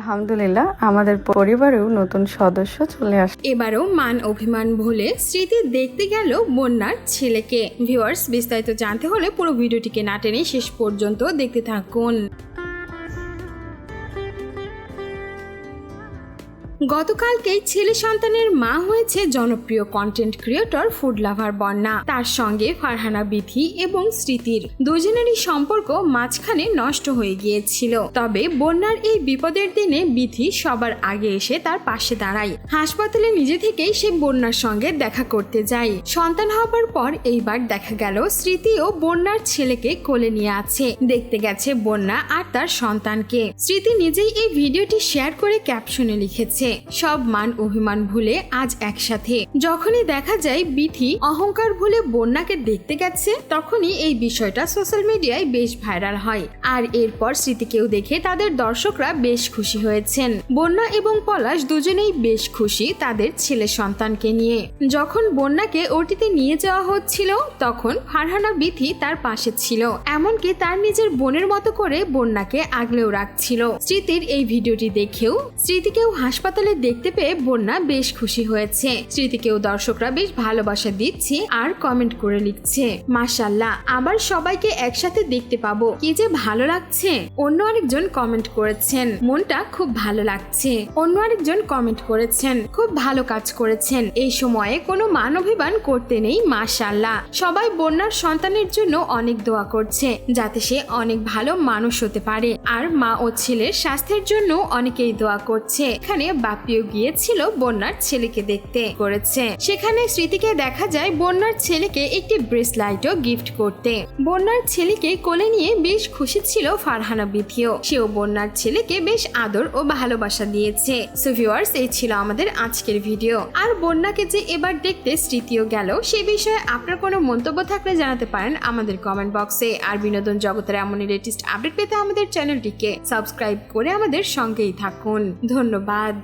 আলহামদুলিল্লাহ আমাদের পরিবারেও নতুন সদস্য চলে আসে। এবারও মান অভিমান ভুলে স্মৃতি দেখতে গেল বন্যার ছেলেকে। ভিউয়ার্স, বিস্তারিত জানতে হলে পুরো ভিডিওটিকে না টেনে শেষ পর্যন্ত দেখতে থাকুন। গতকালকেই ছেলে সন্তানের মা হয়েছে জনপ্রিয় কন্টেন্ট ক্রিয়েটর ফুড লাভার বন্যা। তার সঙ্গে ফারহানা বিথি এবং স্মৃতির দুজনেরই সম্পর্ক মাঝখানে নষ্ট হয়ে গিয়েছিল। তবে বন্যার এই বিপদের দিনে বিথি সবার আগে এসে তার পাশে দাঁড়ায়। হাসপাতালে নিজে থেকেই সে বন্যার সঙ্গে দেখা করতে যায়। সন্তান হবার পর এইবার দেখা গেল স্মৃতিও বন্যার ছেলেকে কোলে নিয়ে আছে। দেখতে গেছে বন্যা আর তার সন্তানকে। স্মৃতি নিজেই এই ভিডিওটি শেয়ার করে ক্যাপশনে লিখেছে, সব মান অভিমান ভুলে আজ একসাথে। যখনই দেখা যায় বিথি অহংকার ভুলে বন্যাকে দেখতে গেছে, তখনই এই বিষয়টা সোশ্যাল মিডিয়ায় বেশ ভাইরাল হয়। আর এরপর স্মৃতিকেও দেখে তাদের দর্শকরা বেশ খুশি হয়েছেন। বন্যা এবং পলাশ দুজনেই বেশ খুশি তাদের ছেলে সন্তানকে নিয়ে। যখন বন্যাকে ওটিতে নিয়ে যাওয়া হচ্ছিল, তখন ফারহানা বিথি তার পাশে ছিল। এমনকি তার নিজের বোনের মতো করে বন্যাকে আগলেও রাখছিল। স্মৃতির এই ভিডিওটি দেখেও স্মৃতিকেও হাসপাতালে দেখতে পেয়ে বন্যা বেশ খুশি হয়েছে। স্মৃতিকেও দর্শকরা বেশ ভালোবাসা দিচ্ছে আর কমেন্ট করে লিখছে, মাশাআল্লাহ, আবার সবাইকে একসাথে দেখতে পাবো, কি যে ভালো লাগছে। অন্য আরেকজন কমেন্ট করেছেন, মনটা খুব ভালো লাগছে। অন্য আরেকজন কমেন্ট করেছেন, খুব ভালো কাজ করেছেন, এই সময়ে কোনো মান অভিমান করতে নেই, মাশাআল্লাহ। সবাই বন্যার সন্তানের জন্য অনেক দোয়া করছে, যাতে সে অনেক ভালো মানুষ হতে পারে। আর মা ও ছেলের স্বাস্থ্যের জন্য অনেকেই দোয়া করছে। এখানে বাপিও গিয়েছিল বন্যার ছেলেকে দেখতে করেছে। সেখানে স্মৃতিকে দেখা যায় বন্যার ছেলেকে একটি ব্রেসলাইটও গিফট করতে। বন্যার ছেলেকে কোলে নিয়ে বেশ খুশি ছিল ফারহানা বিথিও। সেও বন্যার ছেলেকে বেশ আদর ও ভালোবাসা দিয়েছে। সো ভিউয়ার্স, এই ছিল আমাদের আজকের ভিডিও। আর বন্যাকে যে এবার দেখতে স্মৃতিও গেল, সে বিষয়ে আপনার কোনো মন্তব্য থাকলে জানাতে পারেন আমাদের কমেন্ট বক্সে। আর বিনোদন জগতের এমনই লেটেস্ট আপডেট পেতে আমাদের চ্যানেলটিকে সাবস্ক্রাইব করে আমাদের সঙ্গেই থাকুন। ধন্যবাদ।